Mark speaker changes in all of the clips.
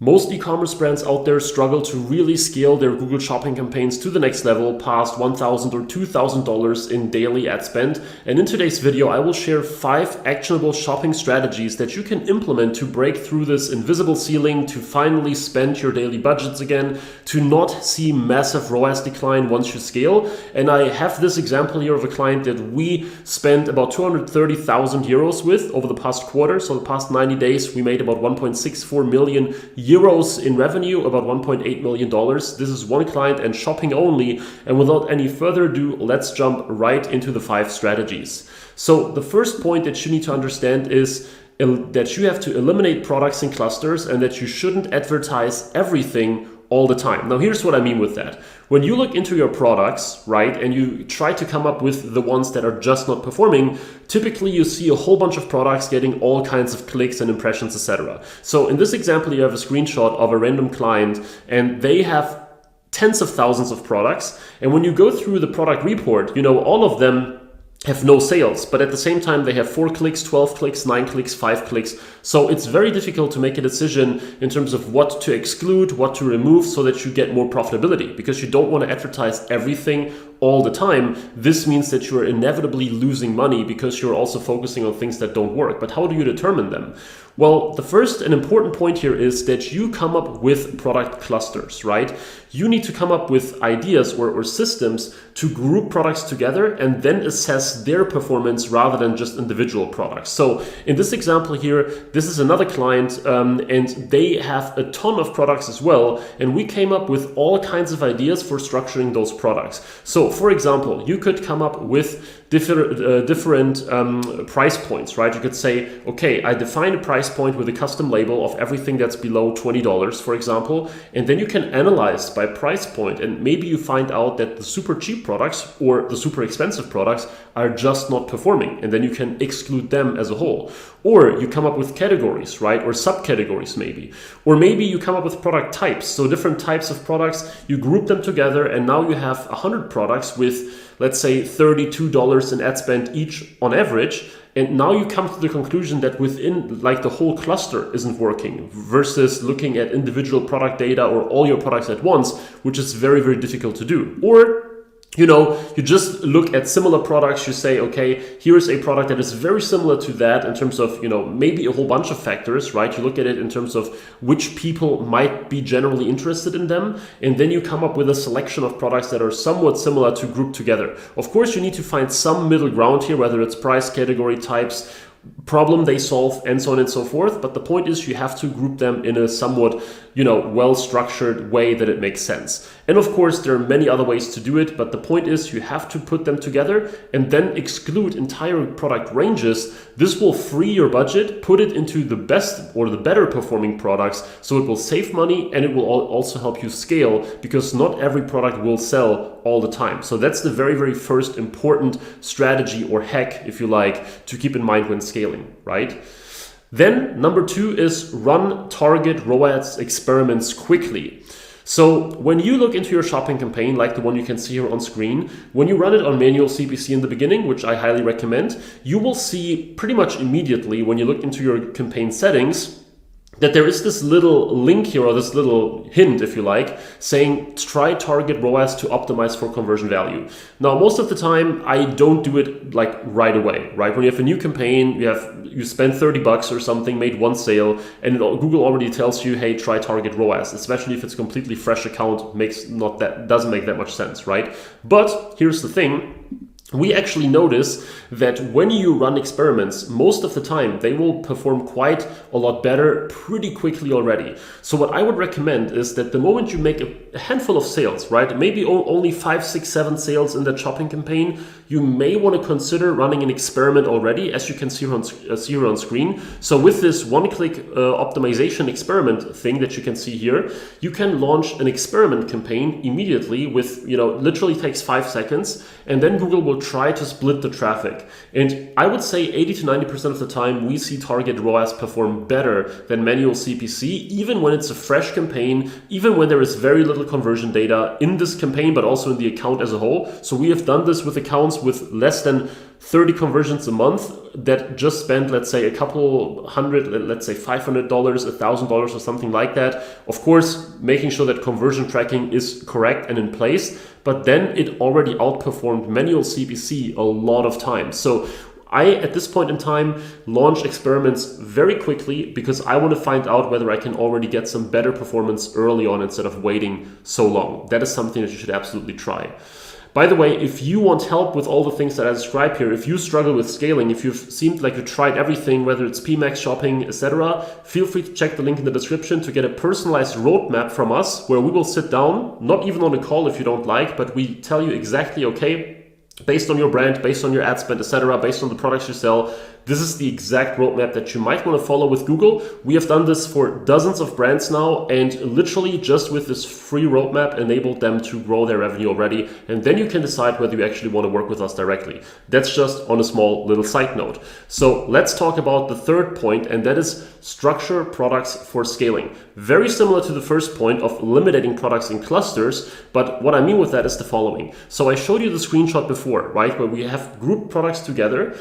Speaker 1: Most e-commerce brands out there struggle to really scale their Google Shopping campaigns to the next level past $1,000 or $2,000 in daily ad spend. And in today's video, I will share 5 actionable shopping strategies that you can implement to break through this invisible ceiling, to finally spend your daily budgets again, to not see massive ROAS decline once you scale. And I have this example here of a client that we spent about 230,000 euros with over the past quarter. So the past 90 days, we made about 1.64 million euros in revenue, about $1.8 million. This is one client and shopping only. And without any further ado, let's jump right into the 5 strategies. So the first point that you need to understand is that you have to eliminate products in clusters and that you shouldn't advertise everything all the time. Now, here's what I mean with that. When you look into your products, right, and you try to come up with the ones that are just not performing, typically you see a whole bunch of products getting all kinds of clicks and impressions, etc. So in this example, you have a screenshot of a random client and they have tens of thousands of products. And when you go through the product report, all of them have no sales, but at the same time they have 4 clicks, 12 clicks, 9 clicks, 5 clicks. So it's very difficult to make a decision in terms of what to exclude, what to remove, so that you get more profitability, because you don't want to advertise everything all the time. This means that you're inevitably losing money because you're also focusing on things that don't work. But how do you determine them? Well, the first and important point here is that you come up with product clusters, right? You need to come up with ideas or systems to group products together and then assess their performance rather than just individual products. So in this example here, this is another client and they have a ton of products as well. And we came up with all kinds of ideas for structuring those products. So for example, you could come up with different price points, right? You could say, okay, I define a price point with a custom label of everything that's below $20, for example, and then you can analyze by price point, and maybe you find out that the super cheap products or the super expensive products are just not performing, and then you can exclude them as a whole. Or you come up with categories, right? Or subcategories maybe. Or maybe you come up with product types. So different types of products, you group them together, and now you have 100 products with, let's say, $32 in ad spend each on average. And now you come to the conclusion that within the whole cluster isn't working, versus looking at individual product data or all your products at once, which is very, very difficult to do. Or you just look at similar products, you say, okay, here's a product that is very similar to that in terms of, maybe a whole bunch of factors, right? You look at it in terms of which people might be generally interested in them. And then you come up with a selection of products that are somewhat similar to group together. Of course, you need to find some middle ground here, whether it's price, category, types, problem they solve, and so on and so forth. But the point is, you have to group them in a somewhat, well-structured way that it makes sense. And of course, there are many other ways to do it, but the point is you have to put them together and then exclude entire product ranges. This will free your budget, put it into the best or the better performing products, so it will save money and it will also help you scale, because not every product will sell all the time. So that's the very, very first important strategy or hack, if you like, to keep in mind when scaling, right? Then number 2 is run target ROAS experiments quickly. So when you look into your shopping campaign, like the one you can see here on screen, when you run it on manual CPC in the beginning, which I highly recommend, you will see pretty much immediately when you look into your campaign settings that there is this little link here, or this little hint, if you like, saying try target ROAS to optimize for conversion value. Now, most of the time, I don't do it right away, right? When you have a new campaign, you spend $30 or something, made one sale, and Google already tells you, hey, try target ROAS, especially if it's a completely fresh account, doesn't make that much sense, right? But here's the thing. We actually notice that when you run experiments, most of the time they will perform quite a lot better pretty quickly already. So what I would recommend is that the moment you make a handful of sales, right, maybe only 5, 6, 7 sales in that shopping campaign, you may want to consider running an experiment already, as you can see here on screen. So with this one-click optimization experiment thing that you can see here, you can launch an experiment campaign immediately with, literally takes 5 seconds, and then Google will try to split the traffic. And I would say 80 to 90% of the time we see target ROAS perform better than manual CPC, even when it's a fresh campaign, even when there is very little conversion data in this campaign, but also in the account as a whole. So we have done this with accounts with less than 30 conversions a month that just spent, let's say, a couple hundred, let's say $500, $1,000 or something like that. Of course, making sure that conversion tracking is correct and in place, but then it already outperformed manual CPC a lot of times. So I, at this point in time, launch experiments very quickly because I want to find out whether I can already get some better performance early on instead of waiting so long. That is something that you should absolutely try. By the way, if you want help with all the things that I describe here, if you struggle with scaling, if you've seemed like you tried everything, whether it's PMax, shopping, etc., feel free to check the link in the description to get a personalized roadmap from us where we will sit down, not even on a call if you don't like, but we tell you exactly, okay, based on your brand, based on your ad spend, etc., based on the products you sell, this is the exact roadmap that you might want to follow with Google. We have done this for dozens of brands now, and literally just with this free roadmap enabled them to grow their revenue already. And then you can decide whether you actually want to work with us directly. That's just on a small little side note. So let's talk about the third point, and that is structure products for scaling. Very similar to the first point of eliminating products in clusters, but what I mean with that is the following. So I showed you the screenshot before, right, where we have grouped products together.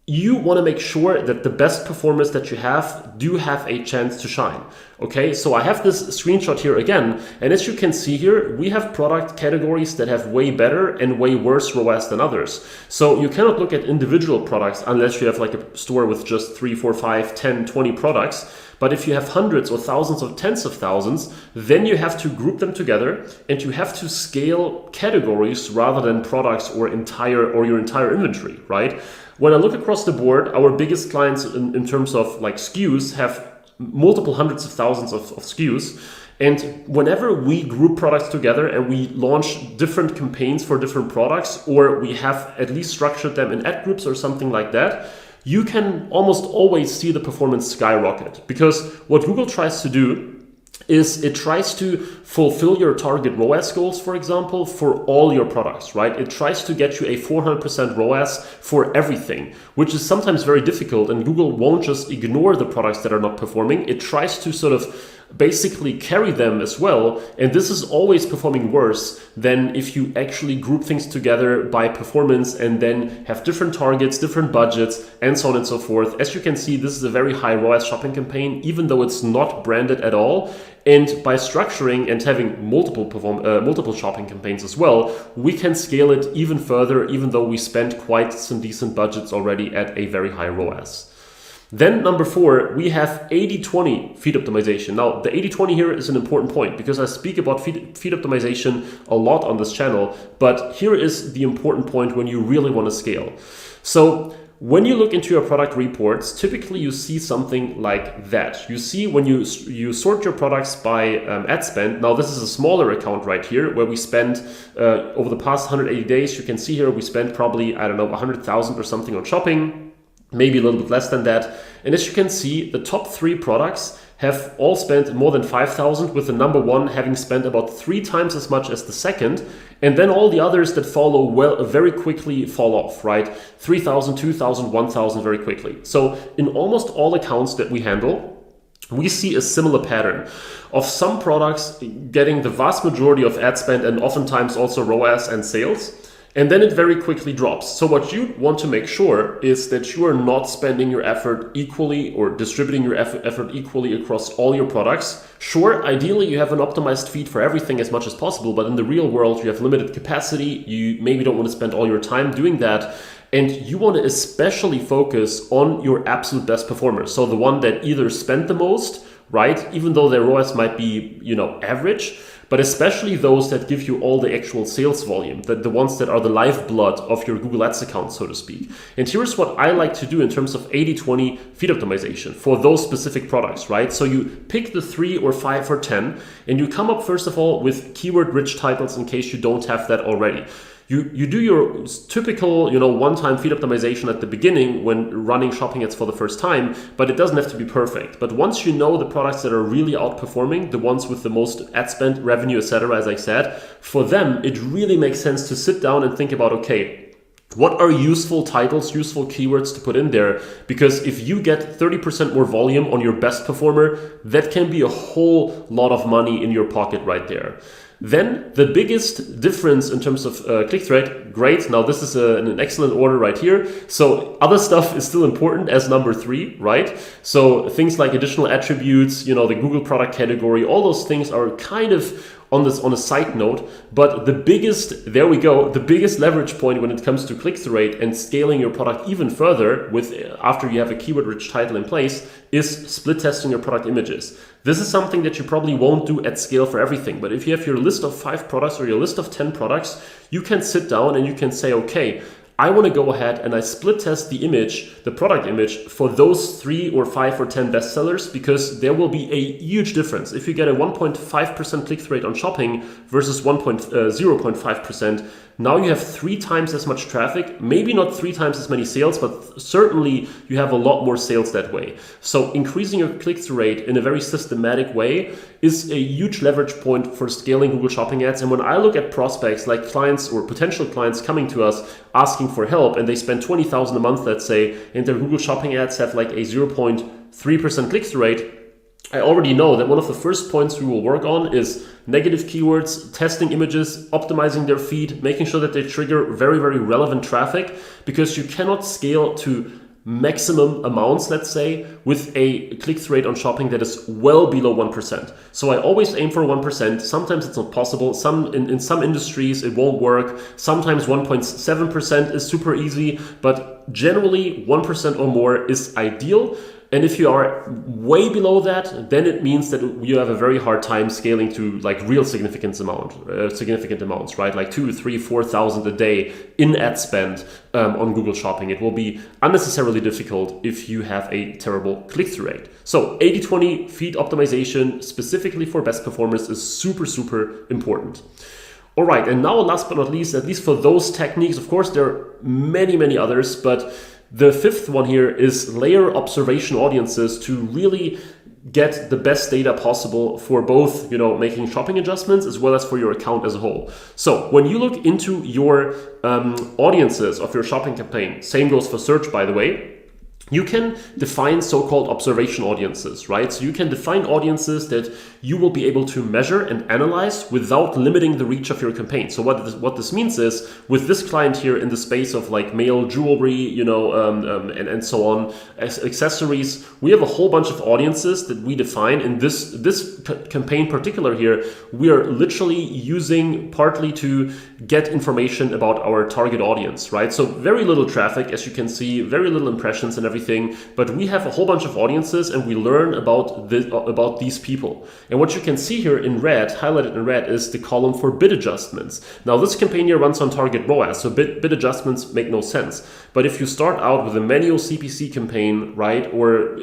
Speaker 1: You want to make sure that the best performers that you have do have a chance to shine. Okay, so I have this screenshot here again, and as you can see here, we have product categories that have way better and way worse ROAS than others. So you cannot look at individual products unless you have like a store with just 3, 4, 5, 10, 20 products. But if you have hundreds or thousands or tens of thousands, then you have to group them together and you have to scale categories rather than products or your entire inventory, right? When I look across the board, our biggest clients in terms of like SKUs have multiple hundreds of thousands of SKUs. And whenever we group products together and we launch different campaigns for different products, or we have at least structured them in ad groups or something like that, you can almost always see the performance skyrocket. Because what Google tries to do is it tries to fulfill your target ROAS goals, for example, for all your products, right? It tries to get you a 400% ROAS for everything, which is sometimes very difficult, and Google won't just ignore the products that are not performing. It tries to sort of basically carry them as well, and this is always performing worse than if you actually group things together by performance and then have different targets, different budgets, and so on and so forth. As you can see, this is a very high ROAS shopping campaign, even though it's not branded at all. And by structuring and having multiple shopping campaigns as well, we can scale it even further, even though we spent quite some decent budgets already at a very high ROAS. Then number 4, we have 80-20 feed optimization. Now, the 80-20 here is an important point because I speak about feed optimization a lot on this channel, but here is the important point when you really want to scale. So when you look into your product reports, typically you see something like that. You see when you sort your products by ad spend. Now this is a smaller account right here where we spent over the past 180 days. You can see here we spent probably, I don't know, 100,000 or something on shopping, maybe a little bit less than that. And as you can see, the top 3 products have all spent more than 5,000, with the number 1 having spent about 3 times as much as the second. And then all the others that follow very quickly fall off, right? 3,000, 2,000, 1,000 very quickly. So in almost all accounts that we handle, we see a similar pattern of some products getting the vast majority of ad spend and oftentimes also ROAS and sales. And then it very quickly drops. So what you want to make sure is that you are not spending your effort equally or distributing your effort equally across all your products. Sure, ideally you have an optimized feed for everything as much as possible, but in the real world you have limited capacity. You maybe don't want to spend all your time doing that. And you want to especially focus on your absolute best performers. So the one that either spent the most, right? Even though their ROAS might be, average, but especially those that give you all the actual sales volume, the ones that are the lifeblood of your Google Ads account, so to speak. And here's what I like to do in terms of 80-20 feed optimization for those specific products, right? So you pick the 3 or 5 or 10, and you come up first of all with keyword-rich titles in case you don't have that already. You do your typical, one-time feed optimization at the beginning when running shopping ads for the first time, but it doesn't have to be perfect. But once you know the products that are really outperforming, the ones with the most ad spend, revenue, etc., as I said, for them, it really makes sense to sit down and think about, okay, what are useful titles, useful keywords to put in there? Because if you get 30% more volume on your best performer, that can be a whole lot of money in your pocket right there. Then the biggest difference in terms of click-through rate, great. Now this is an excellent order right here. So other stuff is still important as number 3, right? So things like additional attributes, the Google product category, all those things are kind of on a side note, but the biggest leverage point when it comes to click-through rate and scaling your product even further after you have a keyword-rich title in place is split testing your product images. This is something that you probably won't do at scale for everything, but if you have your list of 5 products or your list of 10 products, you can sit down and you can say, okay, I want to go ahead and I split test the product image for those 3 or 5 or 10 bestsellers, because there will be a huge difference. If you get a 1.5% click-through rate on shopping versus 0.5%, now you have 3 times as much traffic, maybe not 3 times as many sales, but certainly you have a lot more sales that way. So increasing your click-through rate in a very systematic way is a huge leverage point for scaling Google Shopping ads. And when I look at prospects like clients or potential clients coming to us asking for help, and they spend $20,000 a month, let's say, and their Google Shopping ads have like a 0.3% click-through rate, I already know that one of the first points we will work on is negative keywords, testing images, optimizing their feed, making sure that they trigger very, very relevant traffic, because you cannot scale to maximum amounts, let's say, with a click-through rate on shopping that is well below 1%. So I always aim for 1%. Sometimes it's not possible. In some industries it won't work. Sometimes 1.7% is super easy, but generally 1% or more is ideal. And if you are way below that, then it means that you have a very hard time scaling to like real significant amounts, right? Like 2, 3, 4,000 a day in ad spend on Google Shopping. It will be unnecessarily difficult if you have a terrible click-through rate. So 80-20 feed optimization specifically for best performers is super, super important. All right, and now last but not least, at least for those techniques, of course, there are many, many others, but the 5th one here is layer observation audiences to really get the best data possible for both, making shopping adjustments as well as for your account as a whole. So when you look into your audiences of your shopping campaign, same goes for search, by the way, you can define so-called observation audiences, right? So you can define audiences that you will be able to measure and analyze without limiting the reach of your campaign. So what this means is, with this client here in the space of like male jewelry, and so on, accessories, we have a whole bunch of audiences that we define. In this campaign particular here, we are literally using partly to get information about our target audience, right? So very little traffic, as you can see, very little impressions and everything, but we have a whole bunch of audiences and we learn about these people. And what you can see here in red, highlighted in red, is the column for bid adjustments. Now this campaign here runs on target ROAS, so bid adjustments make no sense. But if you start out with a manual CPC campaign, right, or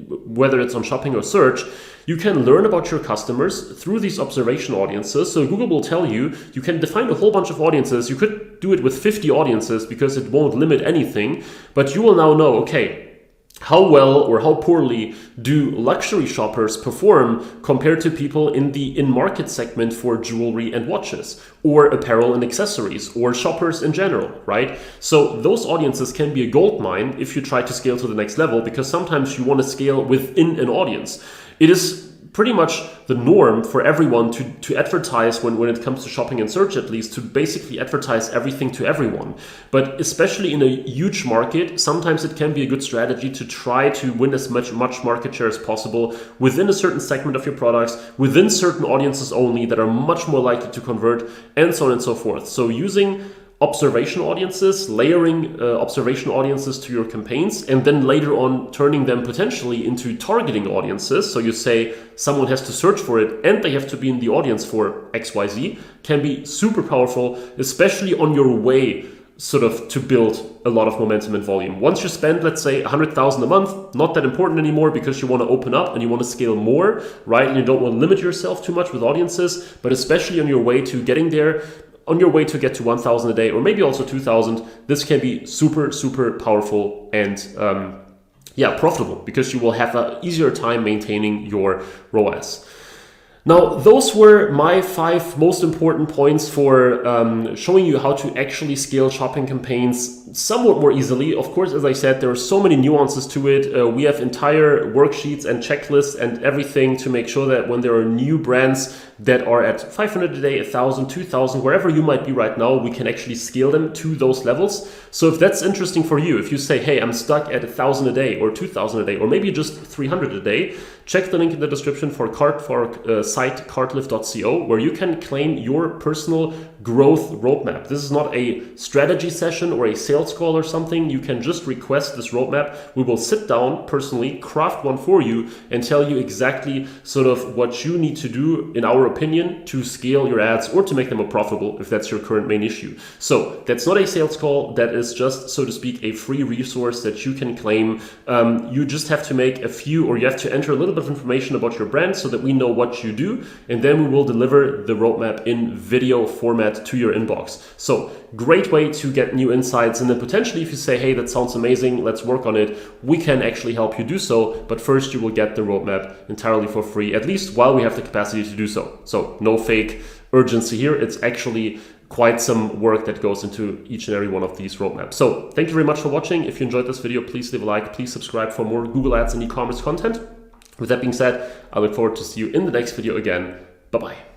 Speaker 1: whether it's on shopping or search, you can learn about your customers through these observation audiences. So Google will tell you, you can define a whole bunch of audiences. You could do it with 50 audiences because it won't limit anything, but you will now know, okay, how well or how poorly do luxury shoppers perform compared to people in the in-market segment for jewelry and watches, or apparel and accessories, or shoppers in general, right? So those audiences can be a gold mine if you try to scale to the next level, because sometimes you want to scale within an audience. It is pretty much the norm for everyone to advertise when it comes to shopping and search, at least, to basically advertise everything to everyone. But especially in a huge market, sometimes it can be a good strategy to try to win as much market share as possible within a certain segment of your products, within certain audiences only that are much more likely to convert, and so on and so forth. So using observation audiences, layering observation audiences to your campaigns, and then later on turning them potentially into targeting audiences. So you say someone has to search for it and they have to be in the audience for XYZ, can be super powerful, especially on your way sort of to build a lot of momentum and volume. Once you spend, let's say, $100,000 a month, not that important anymore because you want to open up and you want to scale more, right? And you don't want to limit yourself too much with audiences, but especially on your way to getting there, on your way to get to 1,000 a day, or maybe also 2,000, this can be super, super powerful and profitable, because you will have an easier time maintaining your ROAS. Now, those were my 5 most important points for showing you how to actually scale shopping campaigns somewhat more easily. Of course, as I said, there are so many nuances to it. We have entire worksheets and checklists and everything to make sure that when there are new brands that are at 500 a day, 1,000, 2,000, wherever you might be right now, we can actually scale them to those levels. So if that's interesting for you, if you say, hey, I'm stuck at 1,000 a day or 2,000 a day, or maybe just 300 a day, check the link in the description for site cartlift.co, where you can claim your personal growth roadmap. This is not a strategy session or a sales call or something. You can just request this roadmap. We will sit down personally, craft one for you, and tell you exactly sort of what you need to do, in our opinion, to scale your ads or to make them more profitable if that's your current main issue. So that's not a sales call. That is just, so to speak, a free resource that you can claim. You just have to make a few, or you have to enter a little bit of information about your brand so that we know what you do, and then we will deliver the roadmap in video format to your inbox. So great way to get new insights, and then potentially if you say, hey, that sounds amazing, let's work on it, we can actually help you do so. But first you will get the roadmap entirely for free, at least while we have the capacity to do so. So no fake urgency here. It's actually quite some work that goes into each and every one of these roadmaps. So thank you very much for watching. If you enjoyed this video, please leave a like, please subscribe for more Google Ads and e-commerce content. With that being said, I look forward to see you in the next video again. Bye-bye.